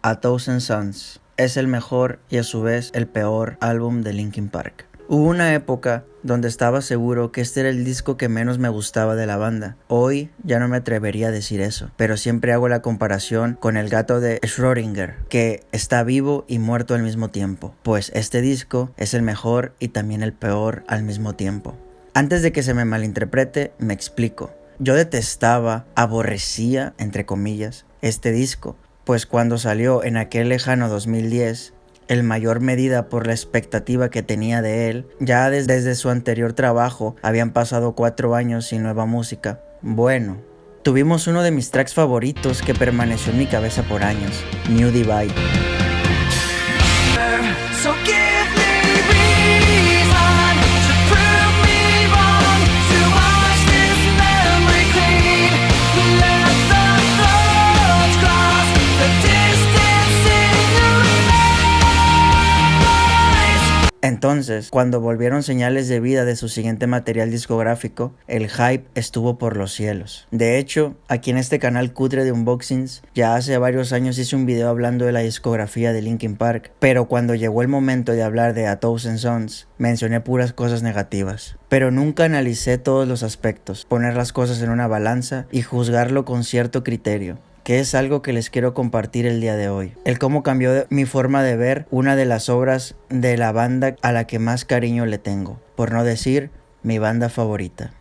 A Thousand Suns es el mejor y a su vez el peor álbum de Linkin Park. Hubo una época donde estaba seguro que este era el disco que menos me gustaba de la banda. Hoy ya no me atrevería a decir eso, pero siempre hago la comparación con el gato de Schrödinger, que está vivo y muerto al mismo tiempo, pues este disco es el mejor y también el peor al mismo tiempo. Antes de que se me malinterprete, me explico. Yo detestaba, aborrecía, entre comillas, este disco, pues cuando salió en aquel lejano 2010, en mayor medida por la expectativa que tenía de él, ya desde su anterior trabajo habían pasado 4 años sin nueva música. Bueno, tuvimos uno de mis tracks favoritos que permaneció en mi cabeza por años, New Divide. Entonces, cuando volvieron señales de vida de su siguiente material discográfico, el hype estuvo por los cielos. De hecho, aquí en este canal cutre de unboxings, ya hace varios años hice un video hablando de la discografía de Linkin Park, pero cuando llegó el momento de hablar de A Thousand Suns, mencioné puras cosas negativas. Pero nunca analicé todos los aspectos, poner las cosas en una balanza y juzgarlo con cierto criterio, que es algo que les quiero compartir el día de hoy. El cómo cambió mi forma de ver una de las obras de la banda a la que más cariño le tengo, por no decir mi banda favorita.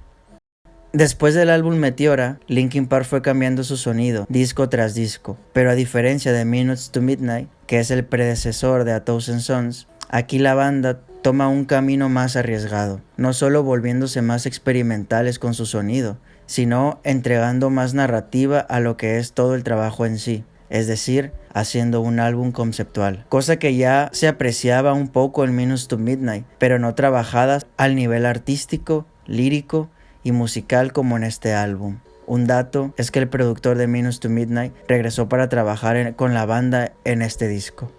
Después del álbum Meteora, Linkin Park fue cambiando su sonido, disco tras disco, pero a diferencia de Minutes to Midnight, que es el predecesor de A Thousand Suns, aquí la banda toma un camino más arriesgado, no solo volviéndose más experimentales con su sonido, sino entregando más narrativa a lo que es todo el trabajo en sí, es decir, haciendo un álbum conceptual, cosa que ya se apreciaba un poco en Minutes to Midnight, pero no trabajadas al nivel artístico, lírico y musical como en este álbum. Un dato es que el productor de Minutes to Midnight regresó para trabajar con la banda en este disco.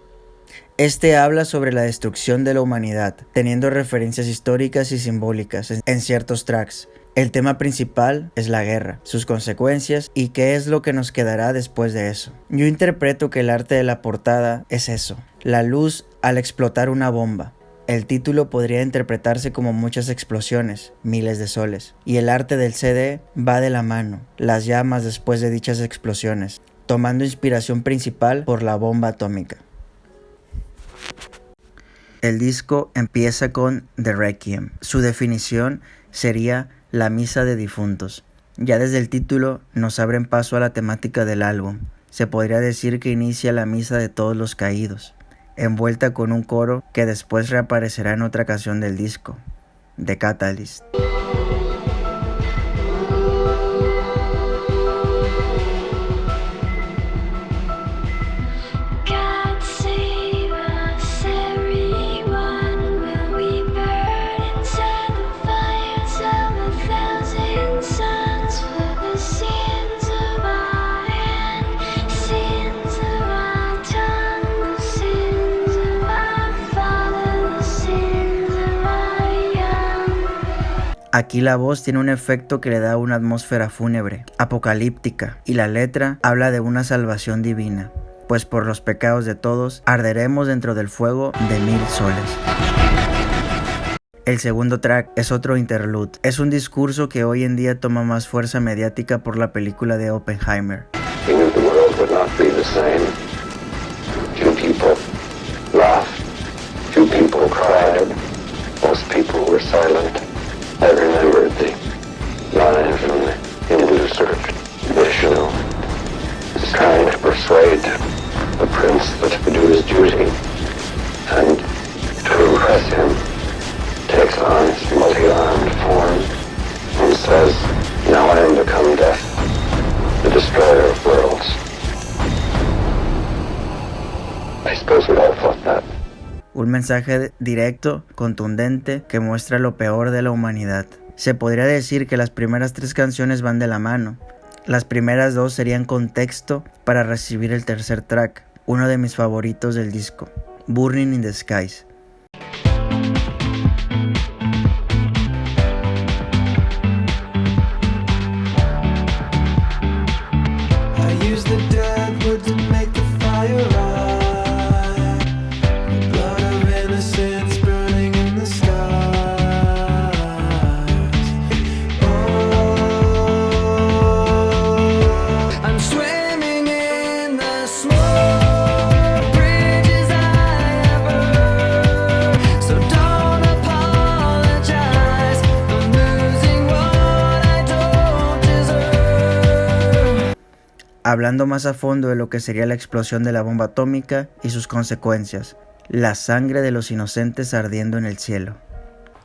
Este habla sobre la destrucción de la humanidad, teniendo referencias históricas y simbólicas en ciertos tracks. El tema principal es la guerra, sus consecuencias y qué es lo que nos quedará después de eso. Yo interpreto que el arte de la portada es eso, la luz al explotar una bomba. El título podría interpretarse como muchas explosiones, miles de soles, y el arte del CD va de la mano, las llamas después de dichas explosiones, tomando inspiración principal por la bomba atómica. El disco empieza con The Requiem. Su definición sería la misa de difuntos. Ya desde el título nos abren paso a la temática del álbum. Se podría decir que inicia la misa de todos los caídos, envuelta con un coro que después reaparecerá en otra canción del disco, The Catalyst. Aquí la voz tiene un efecto que le da una atmósfera fúnebre, apocalíptica, y la letra habla de una salvación divina, pues por los pecados de todos arderemos dentro del fuego de 1000 soles. El segundo track es otro interlude, es un discurso que hoy en día toma más fuerza mediática por la película de Oppenheimer. I remembered the line from the Hindu traditional. He's trying to persuade the prince that to do his duty, and to impress him, takes on his multi-armed form and says, "Now I am become death, the destroyer of worlds." I suppose we all thought that. Un mensaje directo, contundente, que muestra lo peor de la humanidad. Se podría decir que las primeras 3 canciones van de la mano. Las primeras 2 serían contexto para recibir el tercer track, uno de mis favoritos del disco, Burning in the Skies. I use the dead wood to make the fire rise. hablando más a fondo de lo que sería la explosión de la bomba atómica y sus consecuencias, la sangre de los inocentes ardiendo en el cielo.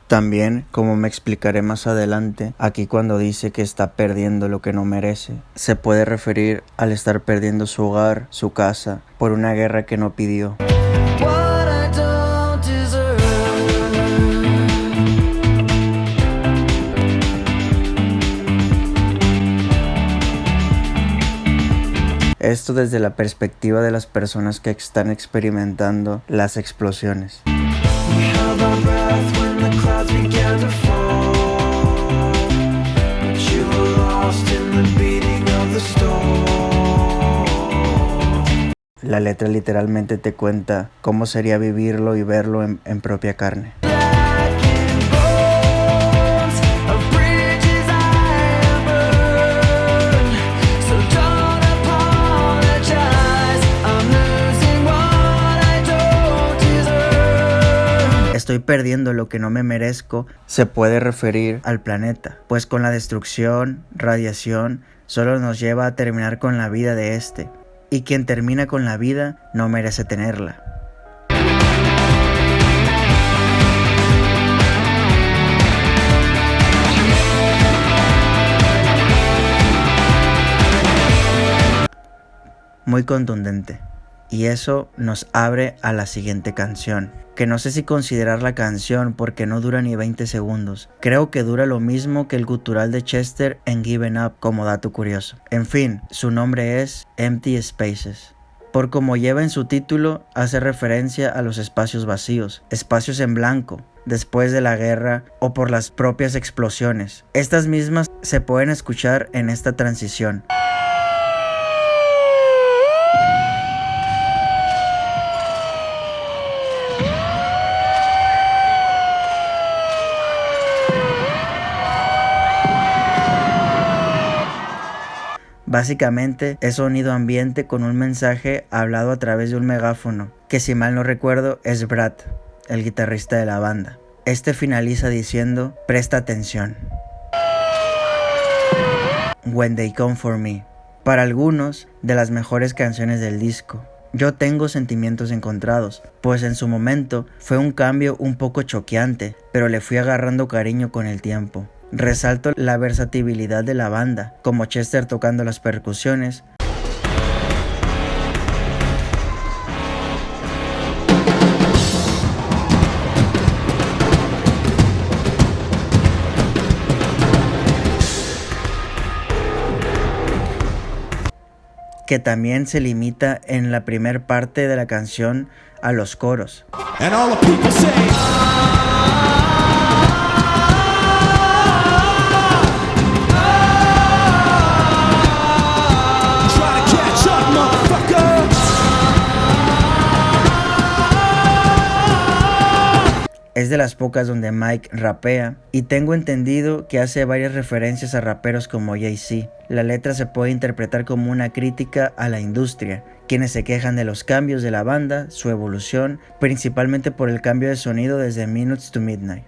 También, como me explicaré más adelante, aquí cuando dice que está perdiendo lo que no merece, se puede referir al estar perdiendo su hogar, su casa, por una guerra que no pidió. Esto desde la perspectiva de las personas que están experimentando las explosiones. La letra literalmente te cuenta cómo sería vivirlo y verlo en propia carne. Estoy perdiendo lo que no me merezco, se puede referir al planeta, pues con la destrucción, radiación, solo nos lleva a terminar con la vida de este, y quien termina con la vida no merece tenerla. Muy contundente. Y eso nos abre a la siguiente canción, que no sé si considerar la canción porque no dura ni 20 segundos. Creo que dura lo mismo que el gutural de Chester en Given Up, como dato curioso. En fin, su nombre es Empty Spaces. Por como lleva en su título, hace referencia a los espacios vacíos, espacios en blanco, después de la guerra o por las propias explosiones. Estas mismas se pueden escuchar en esta transición. Básicamente es sonido ambiente con un mensaje hablado a través de un megáfono, que si mal no recuerdo es Brad, el guitarrista de la banda. Este finaliza diciendo: presta atención. When They Come For Me, para algunos de las mejores canciones del disco. Yo tengo sentimientos encontrados, pues en su momento fue un cambio un poco choqueante, pero le fui agarrando cariño con el tiempo. Resalto la versatilidad de la banda, como Chester tocando las percusiones, que también se limita en la primer parte de la canción a los coros. Es de las pocas donde Mike rapea, y tengo entendido que hace varias referencias a raperos como Jay-Z. La letra se puede interpretar como una crítica a la industria, quienes se quejan de los cambios de la banda, su evolución, principalmente por el cambio de sonido desde Minutes to Midnight.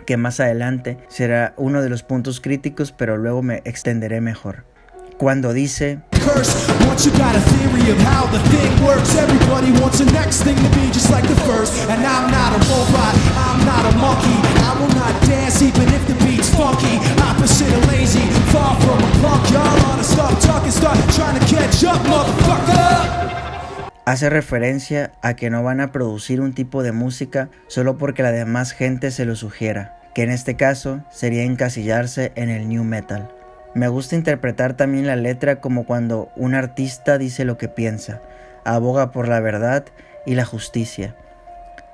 Que más adelante será uno de los puntos críticos, pero luego me extenderé mejor. Cuando dice: hace referencia a que no van a producir un tipo de música solo porque la demás gente se lo sugiera, que en este caso sería encasillarse en el new metal. Me gusta interpretar también la letra como cuando un artista dice lo que piensa, aboga por la verdad y la justicia.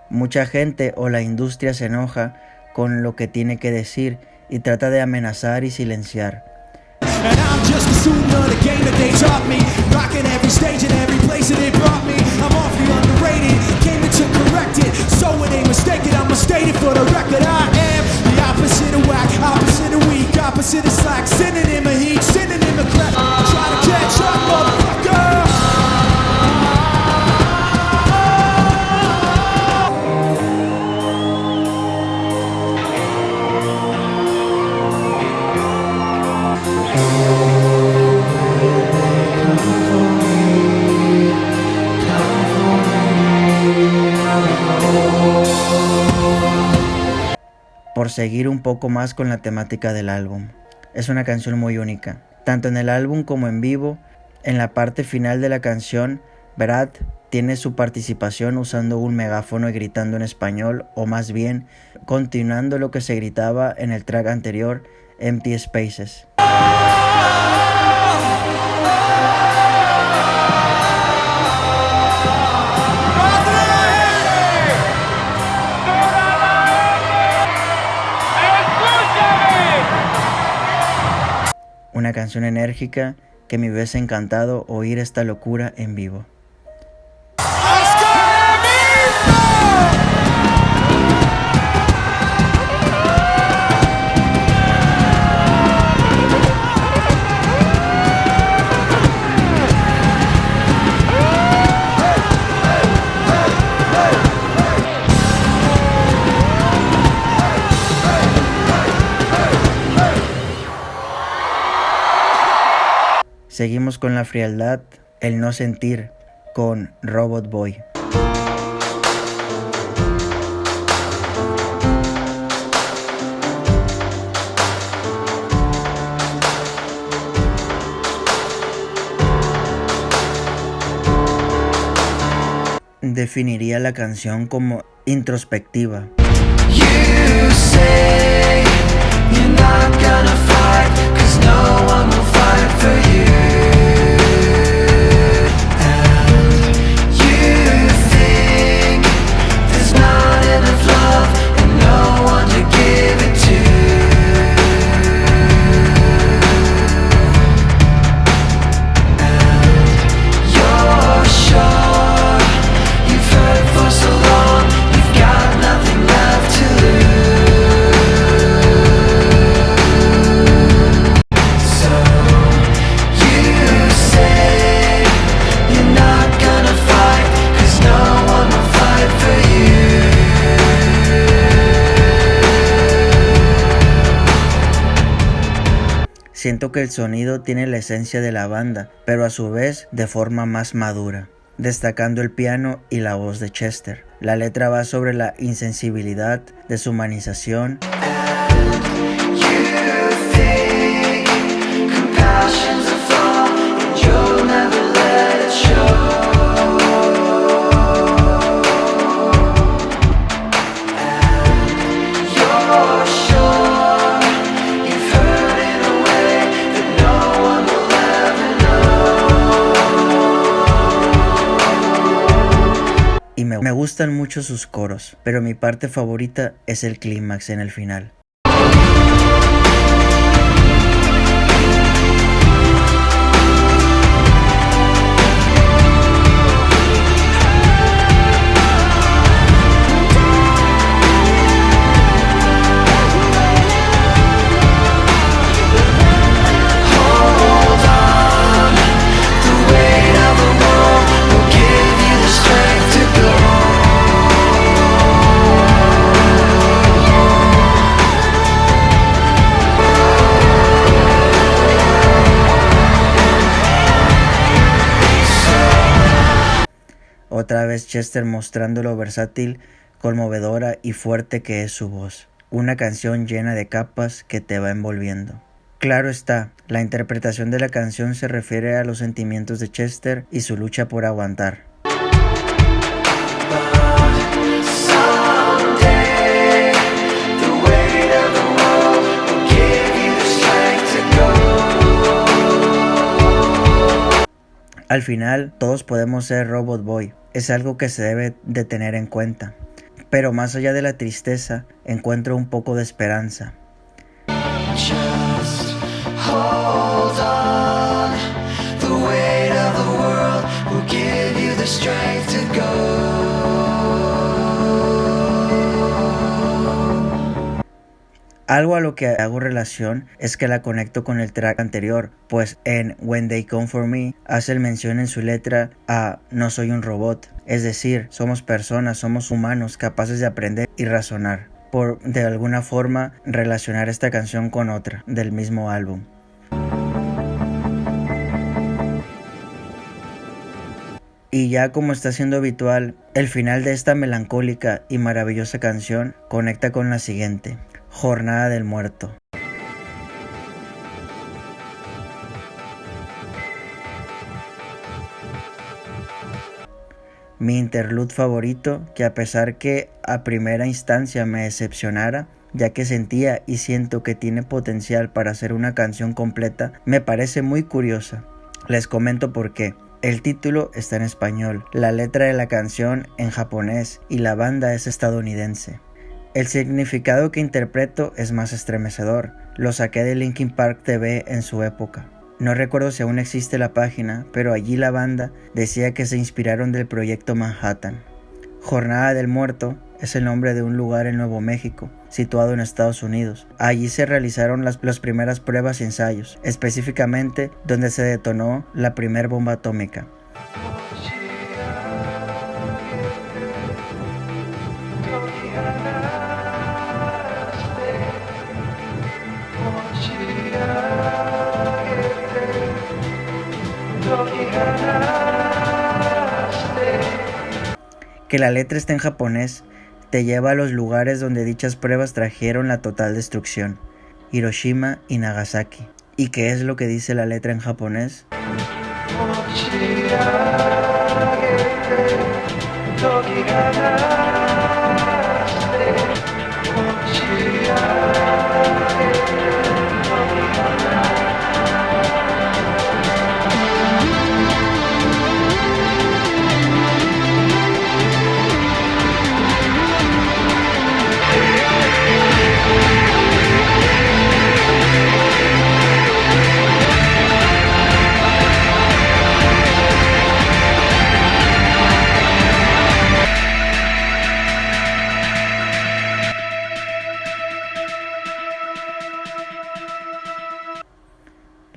Mucha gente o la industria se enoja con lo que tiene que decir y trata de amenazar y silenciar. And I'm just a student of the game that they taught me, rocking every stage and every place that it brought me. I'm awfully underrated, came in to correct it, so it ain't mistaken, I'ma state it for the record. I am the opposite of whack, opposite of weak, opposite of slack, synonym of heat, synonym of crack. Try to catch up, motherfucker. Por seguir un poco más con la temática del álbum. Es una canción muy única, tanto en el álbum como en vivo. En la parte final de la canción, Brad tiene su participación usando un megáfono y gritando en español, o más bien, continuando lo que se gritaba en el track anterior, Empty Spaces. Una canción enérgica que me hubiese encantado oír esta locura en vivo. Seguimos con la frialdad, el no sentir, con Robot Boy. Definiría la canción como introspectiva. You say you're not gonna fight, 'cause no one will fight for you. And you think there's not enough love and no one to give it to. And you're sure you've heard for so long, you've got nothing left to lose. So you say you're not gonna fight, 'cause no one will fight for you. Siento que el sonido tiene la esencia de la banda, pero a su vez de forma más madura, destacando el piano y la voz de Chester. La letra va sobre la insensibilidad, deshumanización y me gustan mucho sus coros, pero mi parte favorita es el clímax en el final. Otra vez Chester mostrando lo versátil, conmovedora y fuerte que es su voz. Una canción llena de capas que te va envolviendo. Claro está, la interpretación de la canción se refiere a los sentimientos de Chester y su lucha por aguantar. Al final, todos podemos ser Robot Boy. Es algo que se debe de tener en cuenta. Pero más allá de la tristeza, encuentro un poco de esperanza. Just hold on. The weight of the world will give you the strength to go. Algo a lo que hago relación es que la conecto con el track anterior, pues en When They Come For Me hace mención en su letra a no soy un robot, es decir, somos personas, somos humanos capaces de aprender y razonar, por de alguna forma relacionar esta canción con otra del mismo álbum. Y ya como está siendo habitual El final de esta melancólica y maravillosa canción conecta con la siguiente, Jornada del Muerto. Mi interlude favorito, que a pesar que a primera instancia me decepcionara, ya que sentía y siento que tiene potencial para ser una canción completa, me parece muy curiosa. Les comento por qué. El título está en español, la letra de la canción en japonés y la banda es estadounidense. El significado que interpreto es más estremecedor, lo saqué de Linkin Park TV en su época. No recuerdo si aún existe la página, pero allí la banda decía que se inspiraron del proyecto Manhattan. Jornada del Muerto es el nombre de un lugar en Nuevo México, situado en Estados Unidos. Allí se realizaron las primeras pruebas y ensayos, específicamente donde se detonó la primera bomba atómica. Que la letra esté en japonés te lleva a los lugares donde dichas pruebas trajeron la total destrucción, Hiroshima y Nagasaki. ¿Y qué es lo que dice la letra en japonés?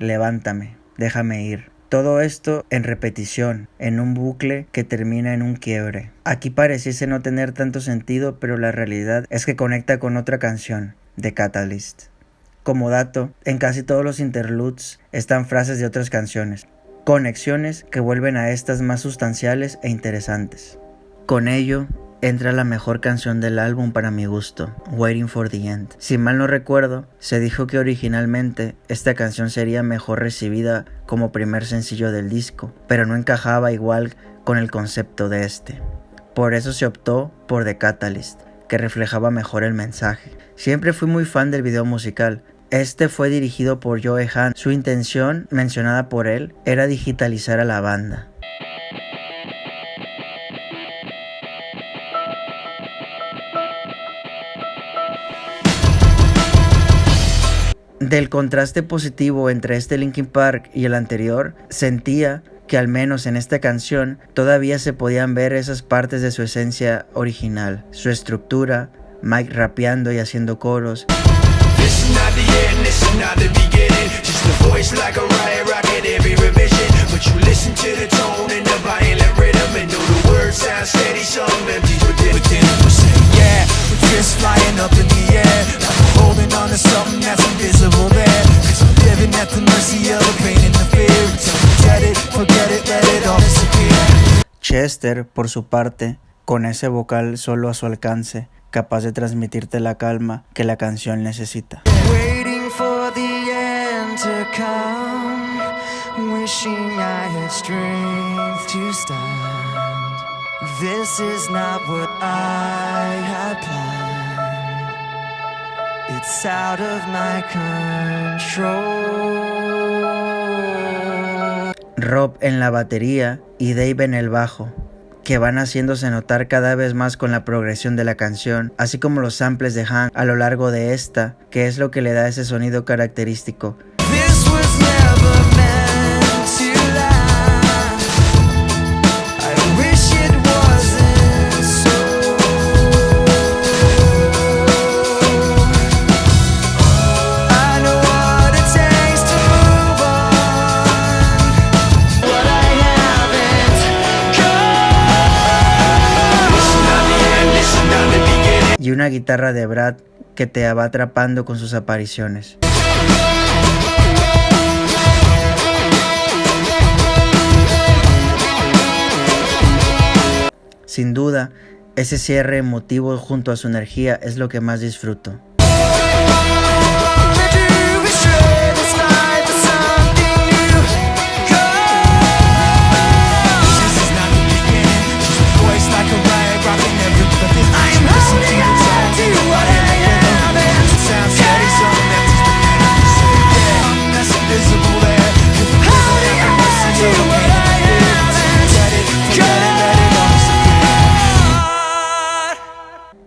Levántame, déjame ir. Todo esto en repetición, en un bucle que termina en un quiebre. Aquí pareciese no tener tanto sentido, pero la realidad es que conecta con otra canción, The Catalyst. Como dato, en casi todos los interludes están frases de otras canciones, conexiones que vuelven a estas más sustanciales e interesantes. Con ello, entra la mejor canción del álbum para mi gusto, Waiting for the End. Si mal no recuerdo, se dijo que originalmente esta canción sería mejor recibida como primer sencillo del disco, pero no encajaba igual con el concepto de este. Por eso se optó por The Catalyst, que reflejaba mejor el mensaje. Siempre fui muy fan del video musical. Este fue dirigido por Joe Han. Su intención, mencionada por él, era digitalizar a la banda. Del contraste positivo entre este Linkin Park y el anterior, sentía que al menos en esta canción todavía se podían ver esas partes de su esencia original, su estructura, Mike rapeando y haciendo coros. Chester, por su parte, con ese vocal solo a su alcance, capaz de transmitirte la calma que la canción necesita. Waiting for the end to come, wishing I had strength to stand. This is not what I had planned. It's out of my control. Rob en la batería y Dave en el bajo, que van haciéndose notar cada vez más con la progresión de la canción, así como los samples de Hank a lo largo de esta, que es lo que le da ese sonido característico. Y una guitarra de Brad que te va atrapando con sus apariciones. Sin duda, ese cierre emotivo junto a su energía es lo que más disfruto.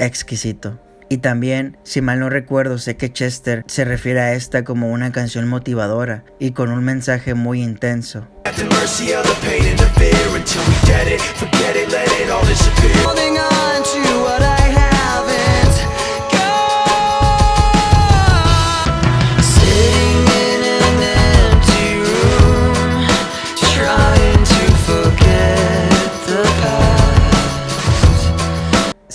Exquisito. Y también, si mal no recuerdo, sé que Chester se refiere a esta como una canción motivadora y con un mensaje muy intenso.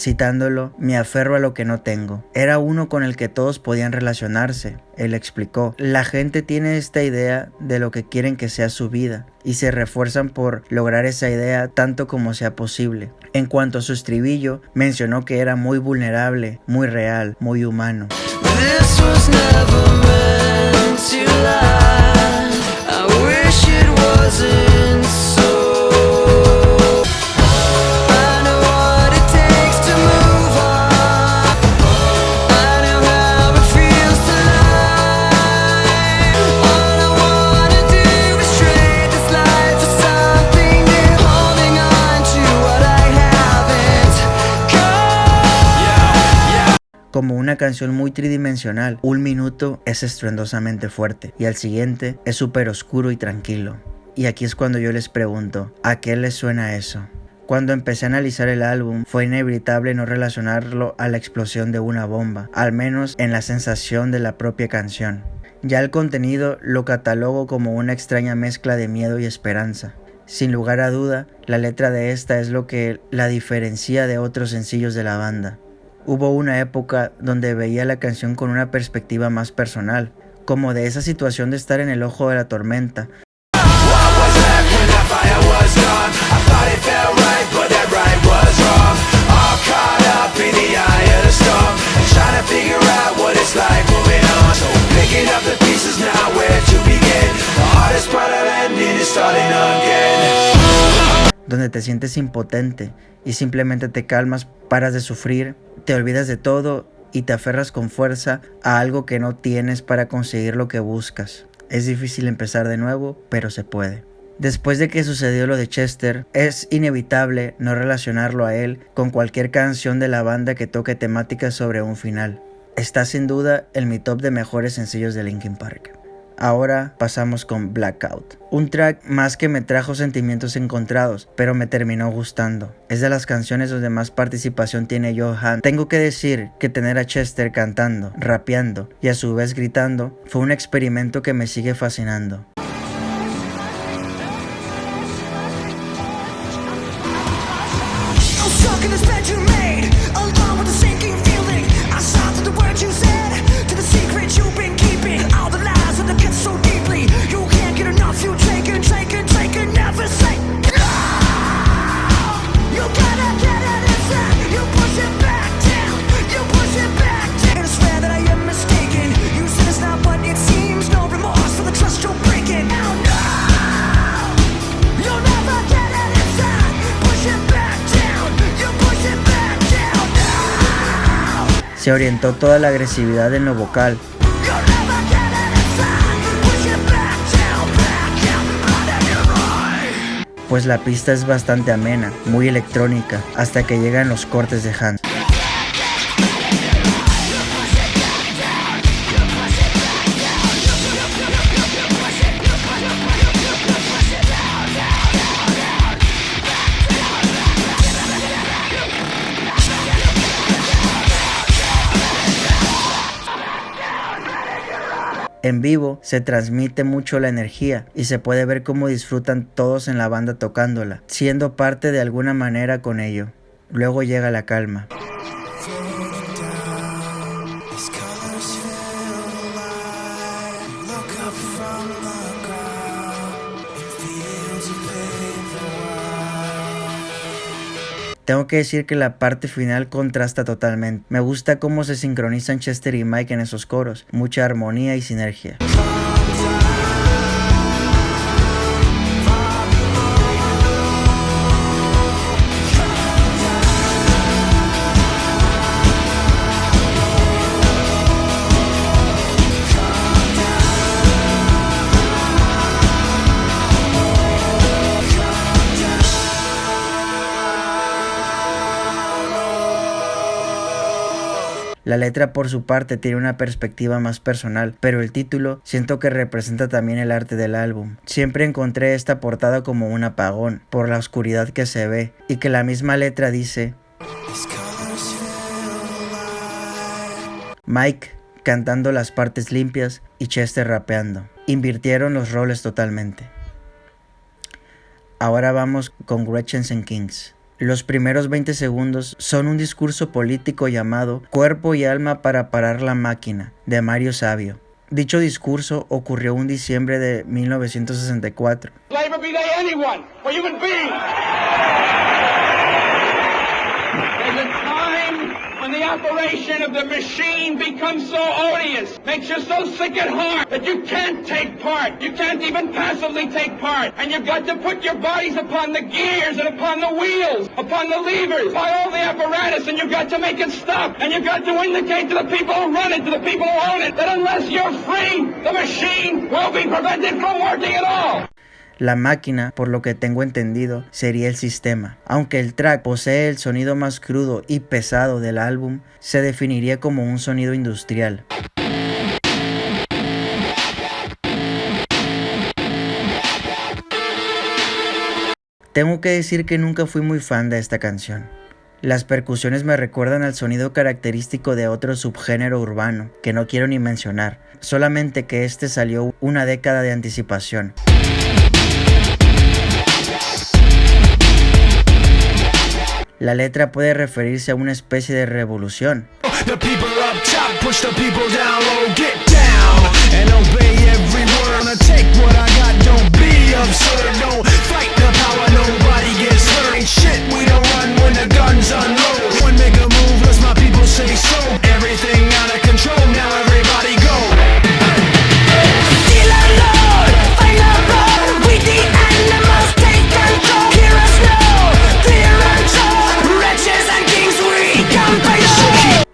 Citándolo, me aferro a lo que no tengo. Era uno con el que todos podían relacionarse. Él explicó, la gente tiene esta idea de lo que quieren que sea su vida y se refuerzan por lograr esa idea tanto como sea posible. En cuanto a su estribillo, mencionó que era muy vulnerable, muy real, muy humano. Como una canción muy tridimensional, un minuto es estruendosamente fuerte y al siguiente es súper oscuro y tranquilo. Y aquí es cuando yo les pregunto, ¿a qué les suena eso? Cuando empecé a analizar el álbum, fue inevitable no relacionarlo a la explosión de una bomba, al menos en la sensación de la propia canción. Ya el contenido lo catalogo como una extraña mezcla de miedo y esperanza. Sin lugar a duda, la letra de esta es lo que la diferencia de otros sencillos de la banda. Hubo una época donde veía la canción con una perspectiva más personal, como de esa situación de estar en el ojo de la tormenta. Donde te sientes impotente y simplemente te calmas, paras de sufrir, te olvidas de todo y te aferras con fuerza a algo que no tienes para conseguir lo que buscas. Es difícil empezar de nuevo, pero se puede. Después de que sucedió lo de Chester, es inevitable no relacionarlo a él con cualquier canción de la banda que toque temáticas sobre un final. Está sin duda en mi top de mejores sencillos de Linkin Park. Ahora pasamos con Blackout, un track más que me trajo sentimientos encontrados, pero me terminó gustando. Es de las canciones donde más participación tiene Johan. Tengo que decir que tener a Chester cantando, rapeando y a su vez gritando fue un experimento que me sigue fascinando. Se orientó toda la agresividad en lo vocal. Pues la pista es bastante amena, muy electrónica, hasta que llegan los cortes de Hans. En vivo se transmite mucho la energía y se puede ver cómo disfrutan todos en la banda tocándola, siendo parte de alguna manera con ello. Luego llega la calma. Tengo que decir que la parte final contrasta totalmente. Me gusta cómo se sincronizan Chester y Mike en esos coros, mucha armonía y sinergia. La letra por su parte tiene una perspectiva más personal, pero el título siento que representa también el arte del álbum. Siempre encontré esta portada como un apagón, por la oscuridad que se ve, y que la misma letra dice: Mike cantando las partes limpias y Chester rapeando. Invirtieron los roles totalmente. Ahora vamos con Gretchens and Kings. Los primeros 20 segundos son un discurso político llamado Cuerpo y Alma para Parar la Máquina, de Mario Savio. Dicho discurso ocurrió un diciembre de 1964. When the operation of the machine becomes so odious, makes you so sick at heart that you can't take part. You can't even passively take part. And you've got to put your bodies upon the gears and upon the wheels, upon the levers, by all the apparatus, and you've got to make it stop. And you've got to indicate to the people who run it, to the people who own it, that unless you're free, the machine will be prevented from working at all. La máquina, por lo que tengo entendido, sería el sistema. Aunque el track posee el sonido más crudo y pesado del álbum, se definiría como un sonido industrial. Tengo que decir que nunca fui muy fan de esta canción. Las percusiones me recuerdan al sonido característico de otro subgénero urbano, que no quiero ni mencionar, solamente que este salió una década de anticipación. La letra puede referirse a una especie de revolución.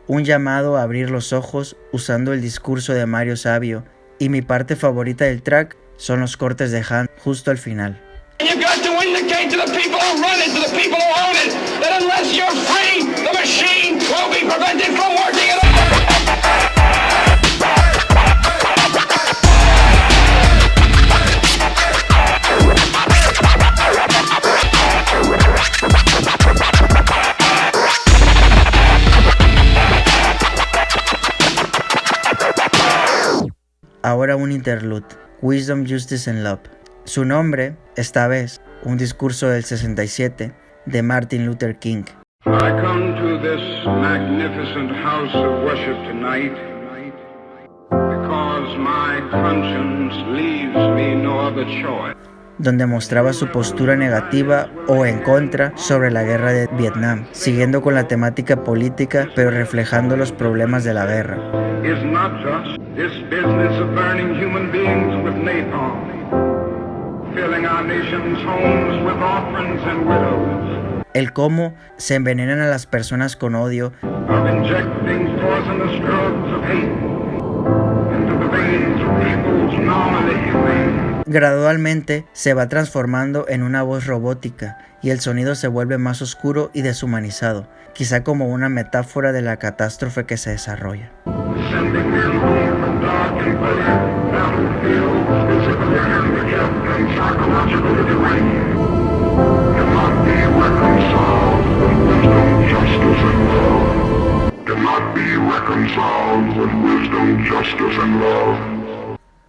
Un llamado a abrir los ojos usando el discurso de Mario Savio, y mi parte favorita del track son los cortes de Hand justo al final. Ahora un interlude, Wisdom, Justice and Love. Su nombre, esta vez, un discurso del 67 de Martin Luther King. I come to this magnificent house of worship tonight because my conscience leaves me no other choice. Donde mostraba su postura negativa o en contra sobre la guerra de Vietnam, siguiendo con la temática política pero reflejando los problemas de la guerra. Is not just this business of burning human beings with napalm, filling our nation's homes with orphans and widows. El cómo se envenenan a las personas con odio, Of injecting poisonous drugs of hate into the veins of people's normally humane. gradualmente se va transformando en una voz robótica y el sonido se vuelve más oscuro y deshumanizado, quizá como una metáfora de la catástrofe que se desarrolla. Sending men home from dark and bloody battlefields, physically handicapped and psychologically deranged, cannot be reconciled with wisdom, justice, and love. Cannot be reconciled with wisdom, justice, and love.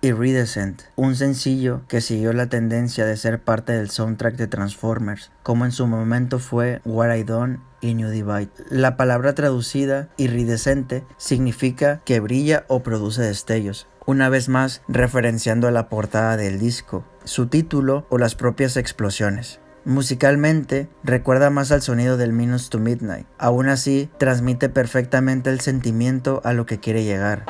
Iridescent, un sencillo que siguió la tendencia de ser parte del soundtrack de Transformers, como en su momento fue What I Done y New Divide. La palabra traducida, iridescente, significa que brilla o produce destellos, una vez más referenciando a la portada del disco, su título o las propias explosiones. Musicalmente, recuerda más al sonido del Minutes to Midnight. Aún así, transmite perfectamente el sentimiento a lo que quiere llegar.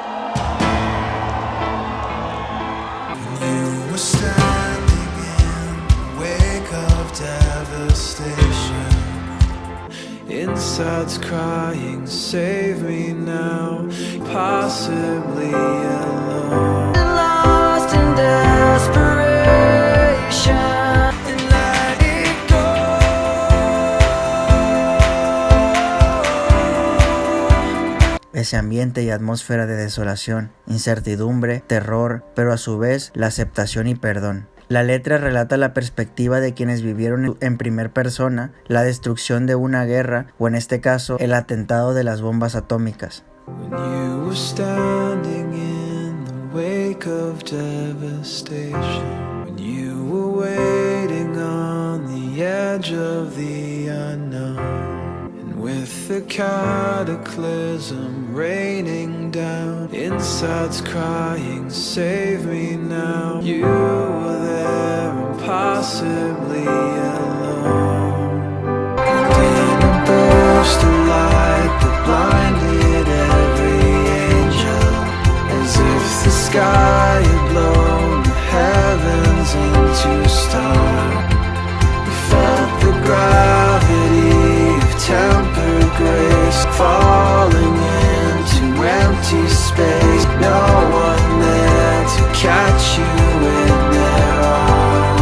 Inside's crying, save me now, possibly alone. Lost in desperation, and let it go. Ese ambiente y atmósfera de desolación, incertidumbre, terror, pero a su vez la aceptación y perdón. La letra relata la perspectiva de quienes vivieron en primer persona la destrucción de una guerra o en este caso el atentado de las bombas atómicas. When you were standing in the wake of devastation, when you were waiting on the edge of the unknown, and with the cataclysm raining down, inside's crying, save me now. You were there and possibly alone. And in a burst of light that blinded every angel, as if the sky had blown the heavens into stone. You felt the gravity of tempered grace falling into empty space. No one there to catch you in their arms.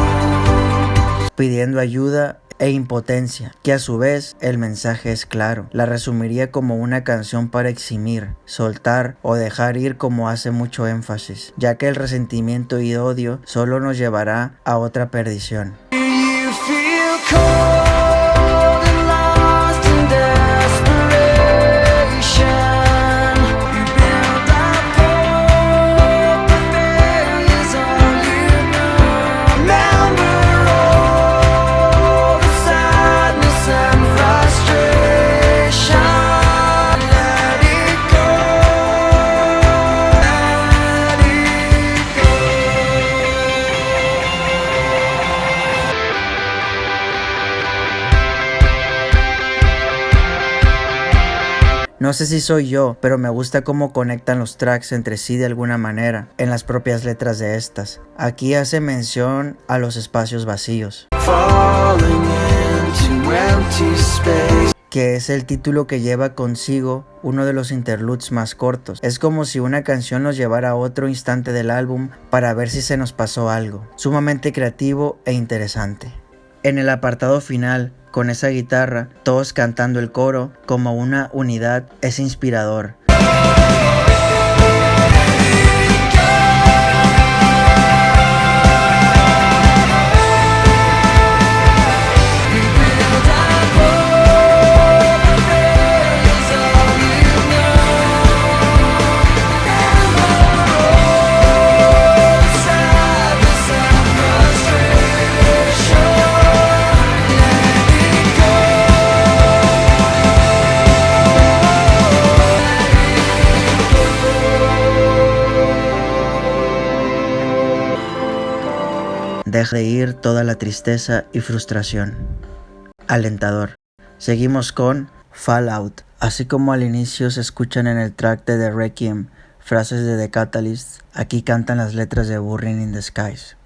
Pidiendo ayuda e impotencia, que a su vez el mensaje es claro. La resumiría como una canción para eximir, soltar o dejar ir, como hace mucho énfasis, ya que el resentimiento y odio solo nos llevará a otra perdición. You feel cold and lost in desperation. You build up hope, but failure's all you know. Remember all the sadness and frustration. Let it go, let it go. No sé si soy yo, pero me gusta cómo conectan los tracks entre sí de alguna manera, en las propias letras de estas. Aquí hace mención a los espacios vacíos, Falling into empty space. que es el título que lleva consigo uno de los interludes más cortos. Es como si una canción nos llevara a otro instante del álbum para ver si se nos pasó algo. Sumamente creativo e interesante. En el apartado final, con esa guitarra, todos cantando el coro como una unidad, es inspirador. Deja de ir toda la tristeza y frustración. Alentador. Seguimos con Fallout. Así como al inicio se escuchan en el track de The Requiem frases de The Catalyst, aquí cantan las letras de Burning in the Skies.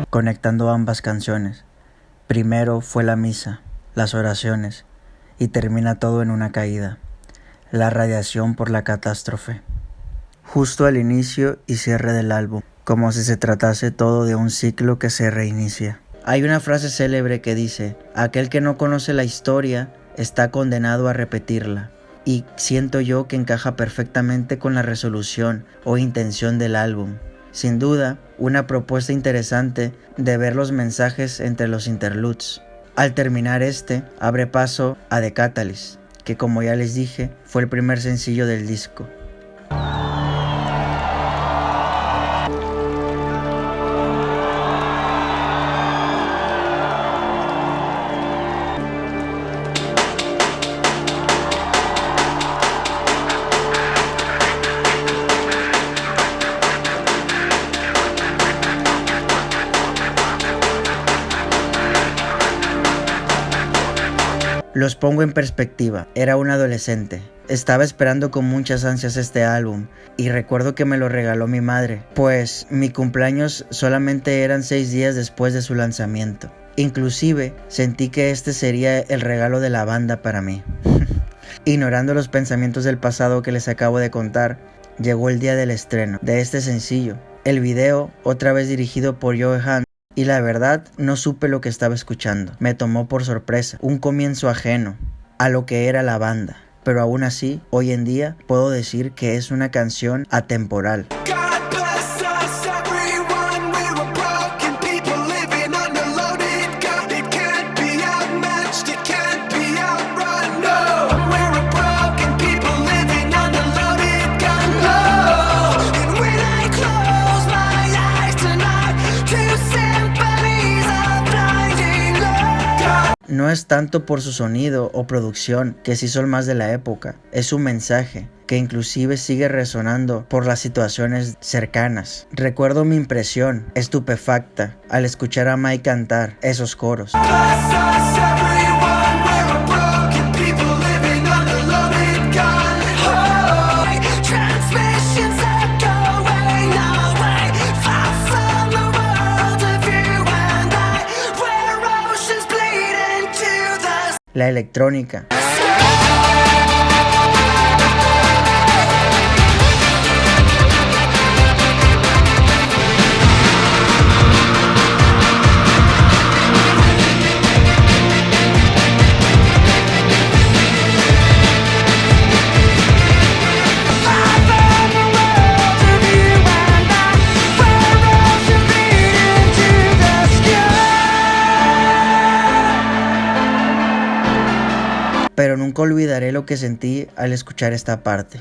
Conectando ambas canciones. Primero fue la misa, las oraciones, y termina todo en una caída, la radiación por la catástrofe. Justo al inicio y cierre del álbum, como si se tratase todo de un ciclo que se reinicia. Hay una frase célebre que dice: aquel que no conoce la historia está condenado a repetirla. Y siento yo que encaja perfectamente con la resolución o intención del álbum. Sin duda, una propuesta interesante de ver los mensajes entre los interludes. Al terminar este, abre paso a The Catalyst, que como ya les dije, fue el primer sencillo del disco. Los pongo en perspectiva, era un adolescente, estaba esperando con muchas ansias este álbum y recuerdo que me lo regaló mi madre, pues mi cumpleaños solamente eran 6 días después de su lanzamiento. Inclusive sentí que este sería el regalo de la banda para mí. Ignorando los pensamientos del pasado que les acabo de contar, llegó el día del estreno de este sencillo, el video otra vez dirigido por Joe Hunt. Y la verdad, no supe lo que estaba escuchando. Me tomó por sorpresa, un comienzo ajeno a lo que era la banda. Pero aún así, hoy en día, puedo decir que es una canción atemporal. No es tanto por su sonido o producción, que sí son más de la época, es su mensaje, que inclusive sigue resonando por las situaciones cercanas. Recuerdo mi impresión estupefacta al escuchar a Mike cantar esos coros. La electrónica. Pero nunca olvidaré lo que sentí al escuchar esta parte.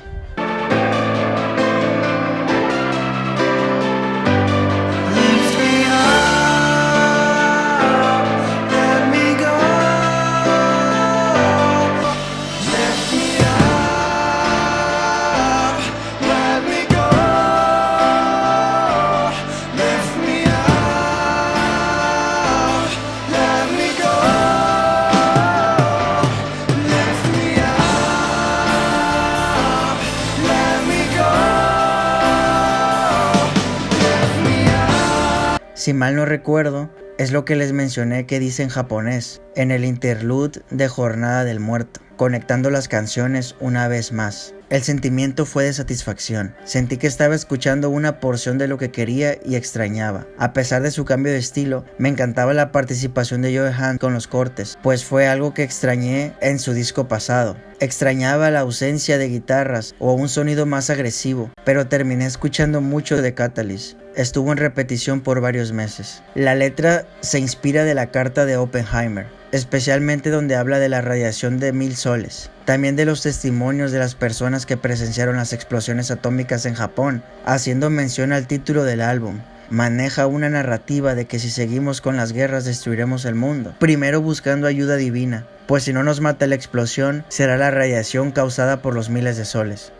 Si mal no recuerdo, es lo que les mencioné que dice en japonés, en el interlude de Jornada del Muerto, conectando las canciones una vez más. El sentimiento fue de satisfacción, sentí que estaba escuchando una porción de lo que quería y extrañaba. A pesar de su cambio de estilo, me encantaba la participación de Joe Hunt con los cortes, pues fue algo que extrañé en su disco pasado. Extrañaba la ausencia de guitarras o un sonido más agresivo, pero terminé escuchando mucho de Catalyst. Estuvo en repetición por varios meses. La letra se inspira de la carta de Oppenheimer, especialmente donde habla de la radiación de 1000 soles. También de los testimonios de las personas que presenciaron las explosiones atómicas en Japón, haciendo mención al título del álbum. Maneja una narrativa de que si seguimos con las guerras destruiremos el mundo, primero buscando ayuda divina, pues si no nos mata la explosión, será la radiación causada por los miles de soles.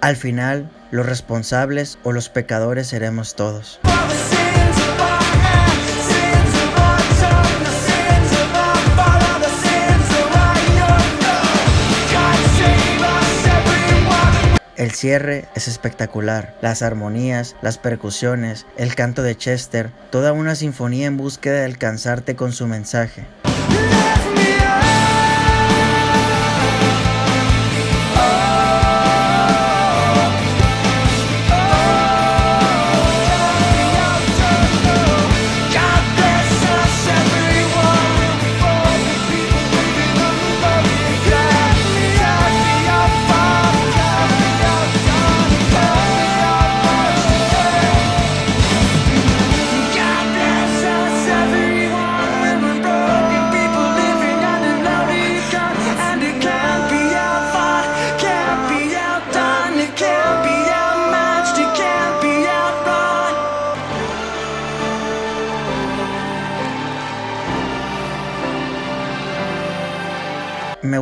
Al final, los responsables o los pecadores seremos todos. El cierre es espectacular, las armonías, las percusiones, el canto de Chester, toda una sinfonía en búsqueda de alcanzarte con su mensaje.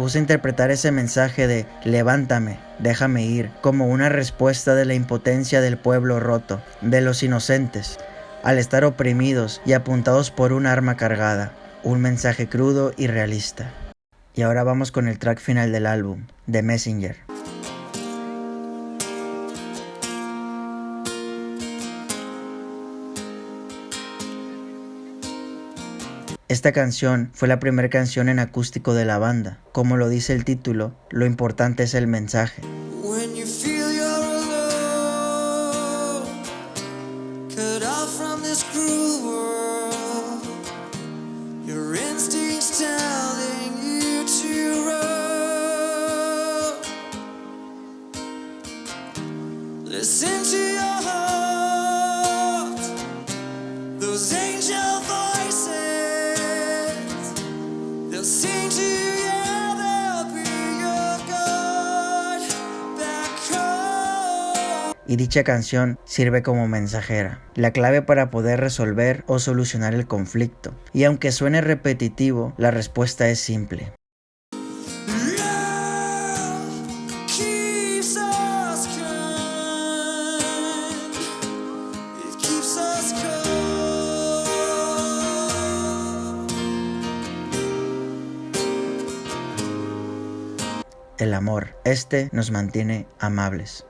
gusta interpretar ese mensaje de levántame, déjame ir, como una respuesta de la impotencia del pueblo roto, de los inocentes, al estar oprimidos y apuntados por un arma cargada. Un mensaje crudo y realista. Y ahora vamos con el track final del álbum, The Messenger. Esta canción fue la primera canción en acústico de la banda. Como lo dice el título, lo importante es el mensaje. When you feel you're alone, cut off from this cruel world, your instincts telling you to run. Listen to your heart, those angel voices, they'll sing to you. Y dicha canción sirve como mensajera, la clave para poder resolver o solucionar el conflicto. Y aunque suene repetitivo, la respuesta es simple. El amor, este nos mantiene amables.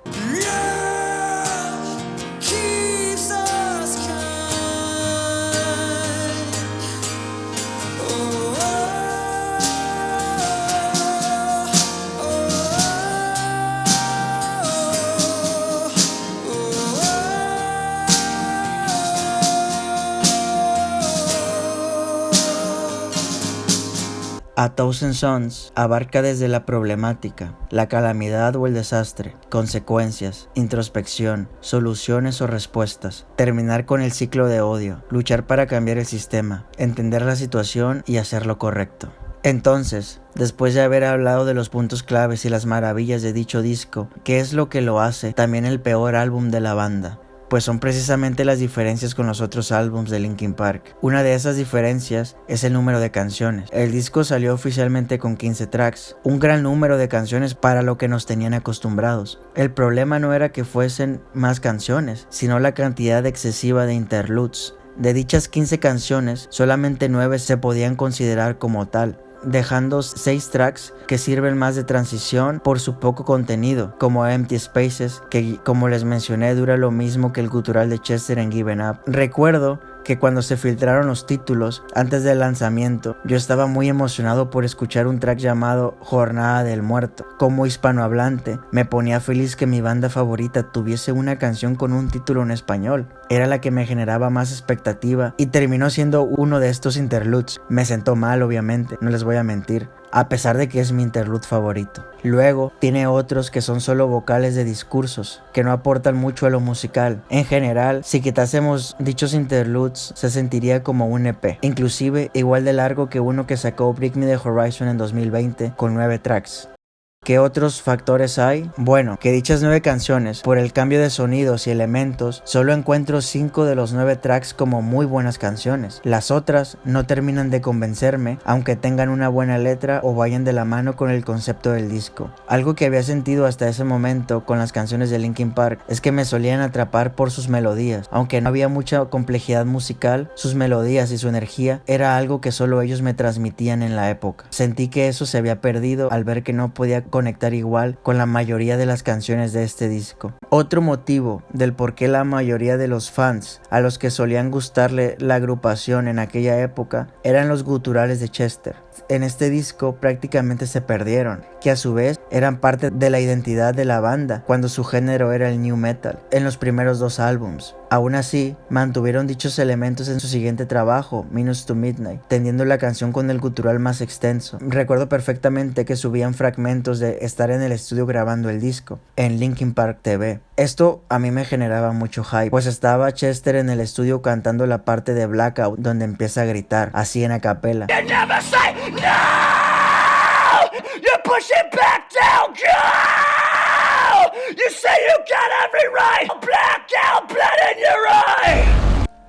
A Thousand Sons abarca desde la problemática, la calamidad o el desastre, consecuencias, introspección, soluciones o respuestas, terminar con el ciclo de odio, luchar para cambiar el sistema, entender la situación y hacer lo correcto. Entonces, después de haber hablado de los puntos claves y las maravillas de dicho disco, ¿qué es lo que lo hace también el peor álbum de la banda? Pues son precisamente las diferencias con los otros álbumes de Linkin Park. Una de esas diferencias es el número de canciones. El disco salió oficialmente con 15 tracks, un gran número de canciones para lo que nos tenían acostumbrados. El problema no era que fuesen más canciones, sino la cantidad excesiva de interludes. De dichas 15 canciones, solamente 9 se podían considerar como tal, dejando 6 tracks que sirven más de transición por su poco contenido, como Empty Spaces, que como les mencioné dura lo mismo que el gutural de Chester en Given Up. Recuerdo que cuando se filtraron los títulos antes del lanzamiento, yo estaba muy emocionado por escuchar un track llamado Jornada del Muerto. Como hispanohablante, me ponía feliz que mi banda favorita tuviese una canción con un título en español. Era la que me generaba más expectativa y terminó siendo uno de estos interludes. Me sentó mal, obviamente, no les voy a mentir, a pesar de que es mi interlude favorito. Luego tiene otros que son solo vocales de discursos, que no aportan mucho a lo musical. En general, si quitásemos dichos interludes, se sentiría como un EP, inclusive igual de largo que uno que sacó Bring Me the Horizon en 2020 con 9 tracks. ¿Qué otros factores hay? Bueno, que dichas 9 canciones, por el cambio de sonidos y elementos, solo encuentro 5 de los 9 tracks como muy buenas canciones. Las otras no terminan de convencerme, aunque tengan una buena letra o vayan de la mano con el concepto del disco. Algo que había sentido hasta ese momento con las canciones de Linkin Park es que me solían atrapar por sus melodías. Aunque no había mucha complejidad musical, sus melodías y su energía era algo que solo ellos me transmitían en la época. Sentí que eso se había perdido al ver que no podía conectar igual con la mayoría de las canciones de este disco. Otro motivo del por qué la mayoría de los fans a los que solían gustarle la agrupación en aquella época eran los guturales de Chester. En este disco prácticamente se perdieron, que a su vez eran parte de la identidad de la banda cuando su género era el new metal en los primeros 2 álbums. Aún así, mantuvieron dichos elementos en su siguiente trabajo, Minutes to Midnight, tendiendo la canción con el gutural más extenso. Recuerdo perfectamente que subían fragmentos de estar en el estudio grabando el disco, en Linkin Park TV. Esto a mí me generaba mucho hype, pues estaba Chester en el estudio cantando la parte de Blackout donde empieza a gritar, así en a capela.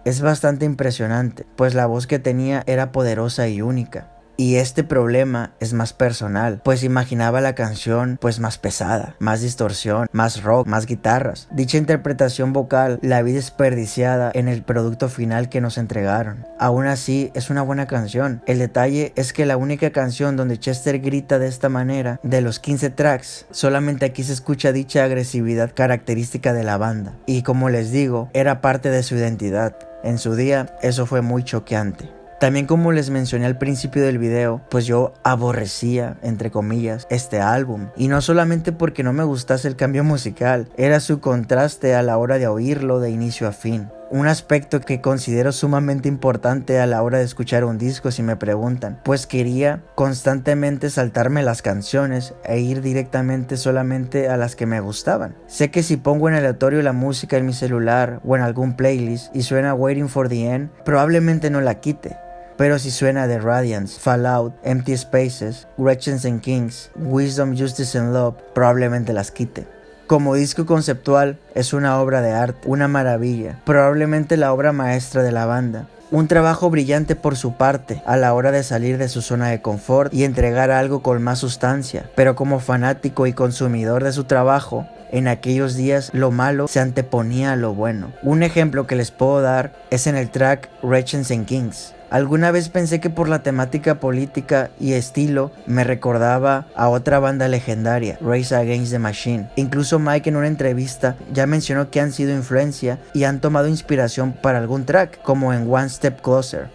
Es bastante impresionante, pues la voz que tenía era poderosa y única. Y este problema es más personal, pues imaginaba la canción pues más pesada, más distorsión, más rock, más guitarras. Dicha interpretación vocal la vi desperdiciada en el producto final que nos entregaron. Aún así es una buena canción. El detalle es que la única canción donde Chester grita de esta manera, de los 15 tracks, solamente aquí se escucha dicha agresividad característica de la banda. Y como les digo, era parte de su identidad. En su día eso fue muy choqueante. También, como les mencioné al principio del video, pues yo aborrecía, entre comillas, este álbum. Y no solamente porque no me gustase el cambio musical, era su contraste a la hora de oírlo de inicio a fin. Un aspecto que considero sumamente importante a la hora de escuchar un disco, si me preguntan, pues quería constantemente saltarme las canciones e ir directamente solamente a las que me gustaban. Sé que si pongo en aleatorio la música en mi celular o en algún playlist y suena Waiting for the End, probablemente no la quite. Pero si suena The Radiance, Fallout, Empty Spaces, Gretchen and Kings, Wisdom, Justice and Love, probablemente las quite. Como disco conceptual, es una obra de arte, una maravilla, probablemente la obra maestra de la banda. Un trabajo brillante por su parte a la hora de salir de su zona de confort y entregar algo con más sustancia, pero como fanático y consumidor de su trabajo, en aquellos días lo malo se anteponía a lo bueno. Un ejemplo que les puedo dar es en el track Gretchen and Kings. Alguna vez pensé que por la temática política y estilo me recordaba a otra banda legendaria, Rage Against the Machine. Incluso Mike en una entrevista ya mencionó que han sido influencia y han tomado inspiración para algún track, como en One Step Closer.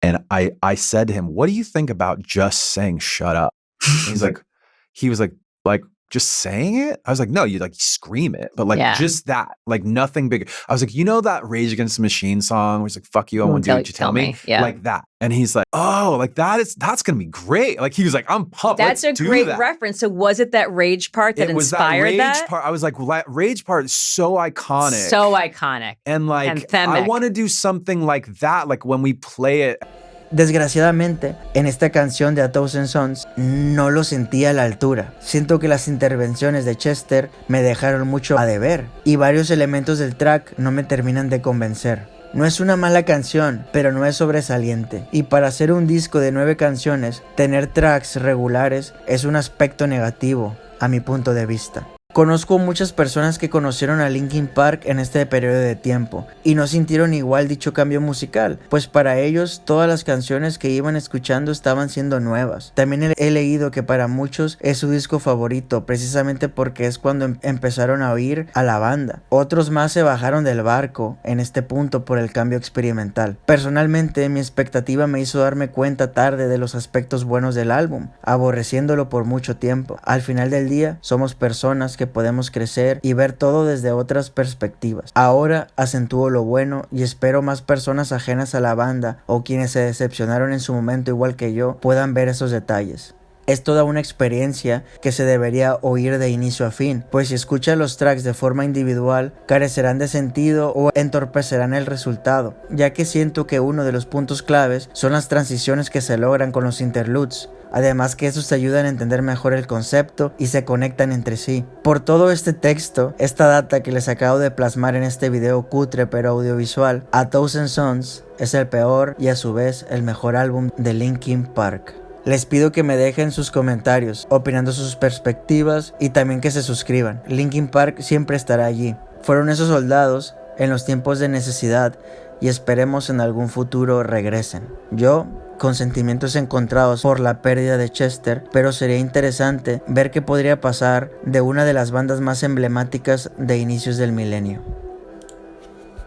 And I said to him, what do you think about just saying shut up? He was like, just saying it? I was like, no, you scream it, but just that, nothing big. I was like, you know that Rage Against the Machine song where it's like, fuck you, I won't do what you tell me? Yeah. Like that. And he's like, oh, that's gonna be great. Like he was like, I'm pumped. That's a great reference. So was it that Rage part that inspired that? Rage part. I was like, Rage part is so iconic. So iconic. And I want to do something like that, like when we play it. Desgraciadamente, en esta canción de A Thousand Sons no lo sentí a la altura. Siento que las intervenciones de Chester me dejaron mucho a deber y varios elementos del track no me terminan de convencer. No es una mala canción, pero no es sobresaliente. Y para hacer un disco de 9 canciones, tener tracks regulares es un aspecto negativo, a mi punto de vista. Conozco muchas personas que conocieron a Linkin Park en este periodo de tiempo y no sintieron igual dicho cambio musical, pues para ellos todas las canciones que iban escuchando estaban siendo nuevas. También he leído que para muchos es su disco favorito, precisamente porque es cuando empezaron a oír a la banda. Otros más se bajaron del barco en este punto por el cambio experimental. Personalmente, mi expectativa me hizo darme cuenta tarde de los aspectos buenos del álbum, aborreciéndolo por mucho tiempo. Al final del día, somos personas que podemos crecer y ver todo desde otras perspectivas. Ahora acentúo lo bueno y espero más personas ajenas a la banda o quienes se decepcionaron en su momento igual que yo puedan ver esos detalles. Es toda una experiencia que se debería oír de inicio a fin, pues si escuchas los tracks de forma individual, carecerán de sentido o entorpecerán el resultado, ya que siento que uno de los puntos claves son las transiciones que se logran con los interludes. Además que estos te ayudan a entender mejor el concepto y se conectan entre sí. Por todo este texto, esta data que les acabo de plasmar en este video cutre pero audiovisual, A Thousand Sons es el peor y a su vez el mejor álbum de Linkin Park. Les pido que me dejen sus comentarios, opinando sus perspectivas y también que se suscriban. Linkin Park siempre estará allí. Fueron esos soldados en los tiempos de necesidad y esperemos en algún futuro regresen. Yo, con sentimientos encontrados por la pérdida de Chester, pero sería interesante ver qué podría pasar de una de las bandas más emblemáticas de inicios del milenio.